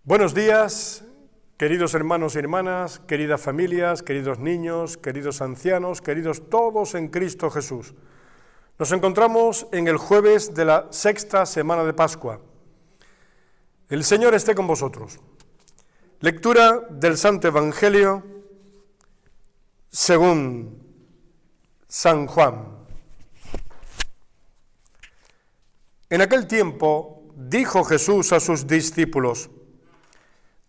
Buenos días, queridos hermanos y hermanas, queridas familias, queridos niños, queridos ancianos, queridos todos en Cristo Jesús. Nos encontramos en el jueves de la sexta semana de Pascua. El Señor esté con vosotros. Lectura del Santo Evangelio según San Juan. En aquel tiempo dijo Jesús a sus discípulos: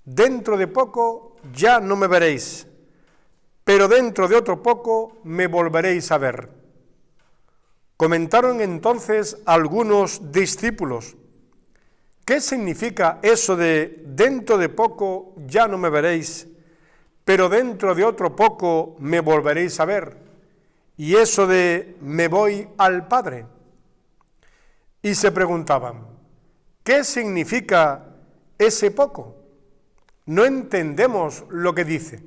dentro de poco ya no me veréis, pero dentro de otro poco me volveréis a ver. Comentaron entonces algunos discípulos: ¿qué significa eso de dentro de poco ya no me veréis, pero dentro de otro poco me volveréis a ver? Y eso de me voy al Padre. Y se preguntaban: ¿qué significa ese poco? No entendemos lo que dice.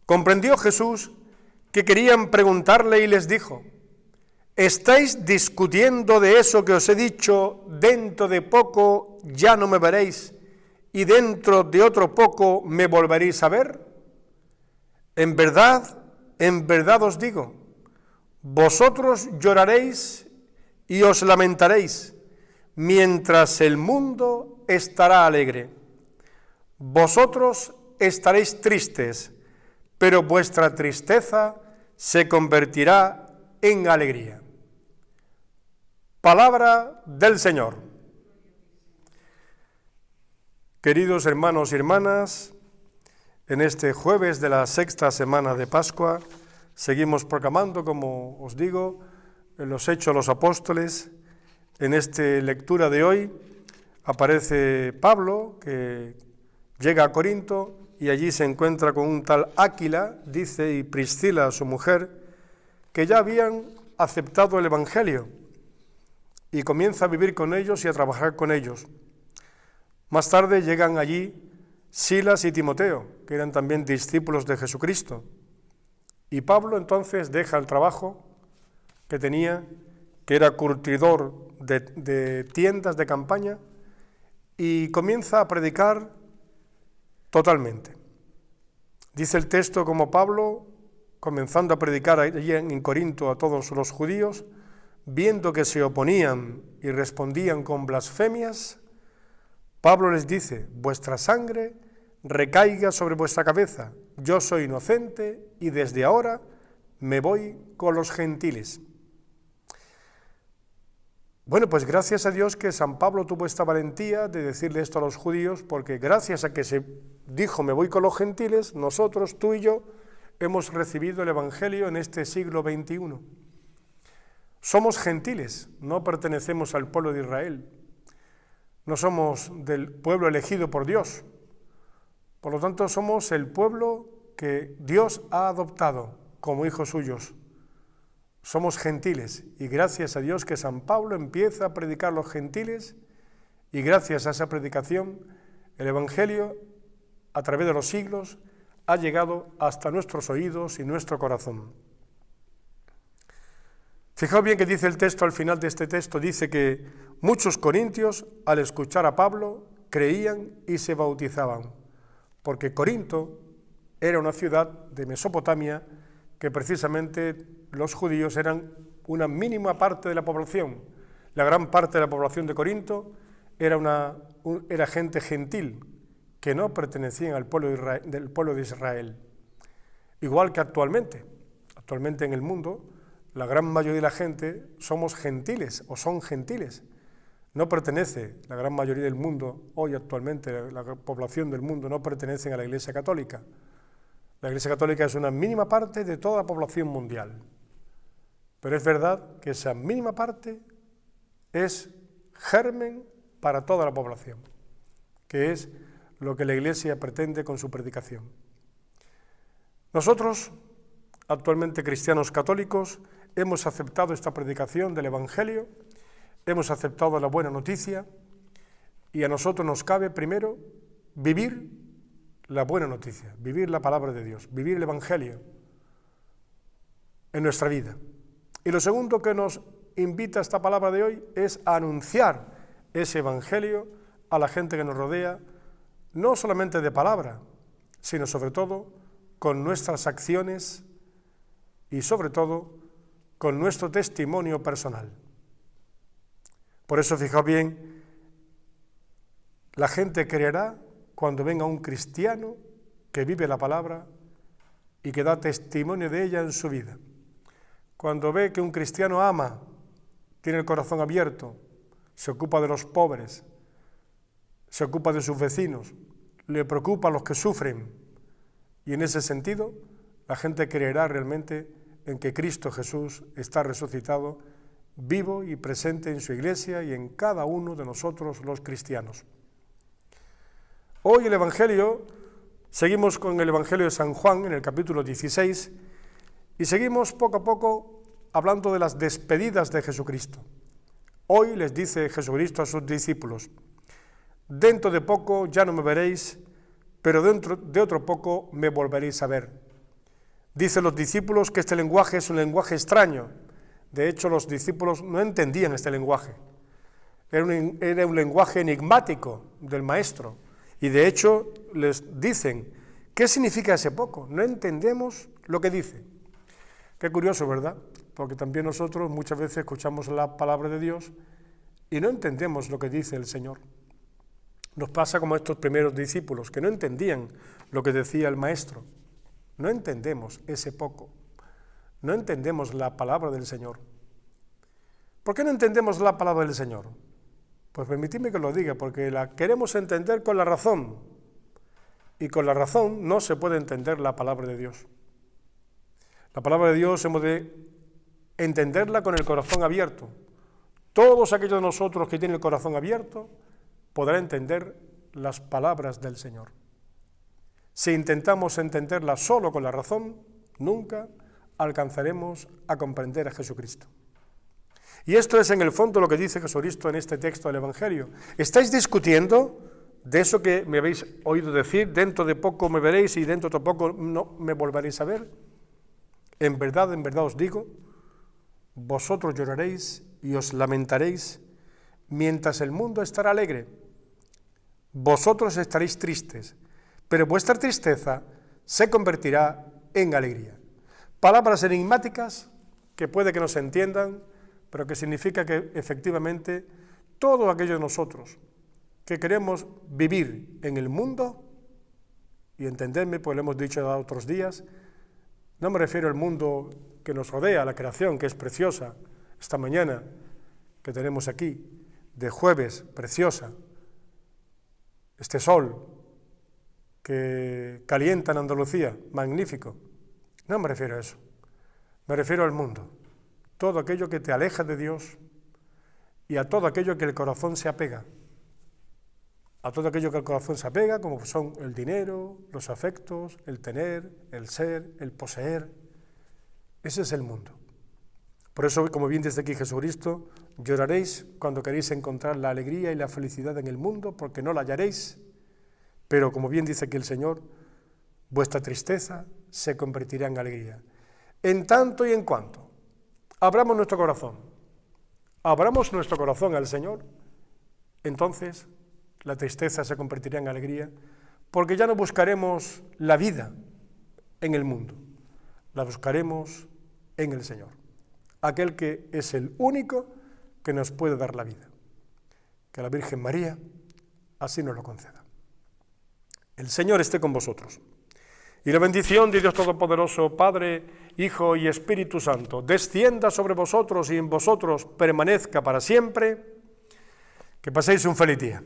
Comprendió Jesús que querían preguntarle y les dijo: ¿estáis discutiendo de eso que os he dicho, dentro de poco ya no me veréis y dentro de otro poco me volveréis a ver? En verdad os digo, vosotros lloraréis y os lamentaréis, mientras el mundo estará alegre. Vosotros estaréis tristes, pero vuestra tristeza se convertirá en alegría. Palabra del Señor. Queridos hermanos y hermanas, en este jueves de la sexta semana de Pascua, seguimos proclamando, como os digo, los Hechos de los Apóstoles. En esta lectura de hoy aparece Pablo, que llega a Corinto y allí se encuentra con un tal Áquila, dice, y Priscila, su mujer, que ya habían aceptado el Evangelio, y comienza a vivir con ellos y a trabajar con ellos. Más tarde llegan allí Silas y Timoteo, que eran también discípulos de Jesucristo. Y Pablo entonces deja el trabajo que tenía, que era curtidor de tiendas de campaña, y comienza a predicar totalmente. Dice el texto como Pablo, comenzando a predicar allí en Corinto a todos los judíos, viendo que se oponían y respondían con blasfemias, Pablo les dice: vuestra sangre recaiga sobre vuestra cabeza, yo soy inocente y desde ahora me voy con los gentiles. Bueno, pues gracias a Dios que San Pablo tuvo esta valentía de decirle esto a los judíos, porque gracias a que se dijo me voy con los gentiles, nosotros, tú y yo, hemos recibido el Evangelio en este siglo XXI. Somos gentiles, no pertenecemos al pueblo de Israel, no somos del pueblo elegido por Dios, por lo tanto somos el pueblo que Dios ha adoptado como hijos suyos. Somos gentiles y gracias a Dios que San Pablo empieza a predicar a los gentiles y gracias a esa predicación el Evangelio a través de los siglos ha llegado hasta nuestros oídos y nuestro corazón. Fijaos bien que dice el texto al final de este texto, dice que muchos corintios al escuchar a Pablo creían y se bautizaban, porque Corinto era una ciudad de Mesopotamia que precisamente los judíos eran una mínima parte de la población. La gran parte de la población de Corinto era gente gentil, que no pertenecían al del pueblo de Israel. Igual que actualmente en el mundo, la gran mayoría de la gente somos gentiles o son gentiles. No pertenece, la gran mayoría del mundo, hoy actualmente, la población del mundo no pertenecen a la Iglesia Católica. La Iglesia Católica es una mínima parte de toda la población mundial. Pero es verdad que esa mínima parte es germen para toda la población, que es lo que la Iglesia pretende con su predicación. Nosotros, actualmente cristianos católicos, hemos aceptado esta predicación del Evangelio, hemos aceptado la buena noticia y a nosotros nos cabe primero vivir la buena noticia, vivir la palabra de Dios, vivir el Evangelio en nuestra vida. Y lo segundo que nos invita esta palabra de hoy es a anunciar ese Evangelio a la gente que nos rodea, no solamente de palabra, sino sobre todo con nuestras acciones y sobre todo con nuestro testimonio personal. Por eso, fijaos bien, la gente creerá cuando venga un cristiano que vive la palabra y que da testimonio de ella en su vida. Cuando ve que un cristiano ama, tiene el corazón abierto, se ocupa de los pobres, se ocupa de sus vecinos, le preocupa a los que sufren, y en ese sentido la gente creerá realmente en que Cristo Jesús está resucitado, vivo y presente en su iglesia y en cada uno de nosotros los cristianos. Hoy el Evangelio, seguimos con el Evangelio de San Juan en el capítulo 16 y seguimos poco a poco hablando de las despedidas de Jesucristo. Hoy les dice Jesucristo a sus discípulos: dentro de poco ya no me veréis, pero dentro de otro poco me volveréis a ver. Dicen los discípulos que este lenguaje es un lenguaje extraño. De hecho, los discípulos no entendían este lenguaje. Era un lenguaje enigmático del Maestro. Y de hecho les dicen: ¿qué significa ese poco? No entendemos lo que dice. Qué curioso, ¿verdad? Porque también nosotros muchas veces escuchamos la palabra de Dios y no entendemos lo que dice el Señor. Nos pasa como a estos primeros discípulos, que no entendían lo que decía el Maestro. No entendemos ese poco. No entendemos la palabra del Señor. ¿Por qué no entendemos la palabra del Señor? Pues permitidme que lo diga, porque la queremos entender con la razón, y con la razón no se puede entender la palabra de Dios. La palabra de Dios hemos de entenderla con el corazón abierto. Todos aquellos de nosotros que tienen el corazón abierto podrán entender las palabras del Señor. Si intentamos entenderla solo con la razón, nunca alcanzaremos a comprender a Jesucristo. Y esto es en el fondo lo que dice Jesucristo en este texto del Evangelio. ¿Estáis discutiendo de eso que me habéis oído decir? Dentro de poco me veréis y dentro de poco no me volveréis a ver. En verdad os digo, vosotros lloraréis y os lamentaréis, mientras el mundo estará alegre. Vosotros estaréis tristes, pero vuestra tristeza se convertirá en alegría. Palabras enigmáticas que puede que no se entiendan, pero que significa que efectivamente todo aquello de nosotros que queremos vivir en el mundo, y entenderme, pues lo hemos dicho otros días, no me refiero al mundo que nos rodea, la creación, que es preciosa, esta mañana que tenemos aquí, de jueves, preciosa, este sol que calienta en Andalucía, magnífico. No me refiero a eso, me refiero al mundo, todo aquello que te aleja de Dios y a todo aquello que el corazón se apega, a todo aquello que el corazón se apega, como son el dinero, los afectos, el tener, el ser, el poseer. Ese es el mundo. Por eso, como bien dice aquí Jesucristo, lloraréis cuando queréis encontrar la alegría y la felicidad en el mundo, porque no la hallaréis, pero como bien dice aquí el Señor, vuestra tristeza se convertirá en alegría. En tanto y en cuanto abramos nuestro corazón al Señor, entonces la tristeza se convertirá en alegría, porque ya no buscaremos la vida en el mundo, la buscaremos en el Señor, aquel que es el único que nos puede dar la vida. Que la Virgen María así nos lo conceda. El Señor esté con vosotros. Y la bendición de Dios Todopoderoso, Padre, Hijo y Espíritu Santo, descienda sobre vosotros y en vosotros permanezca para siempre. Que paséis un feliz día.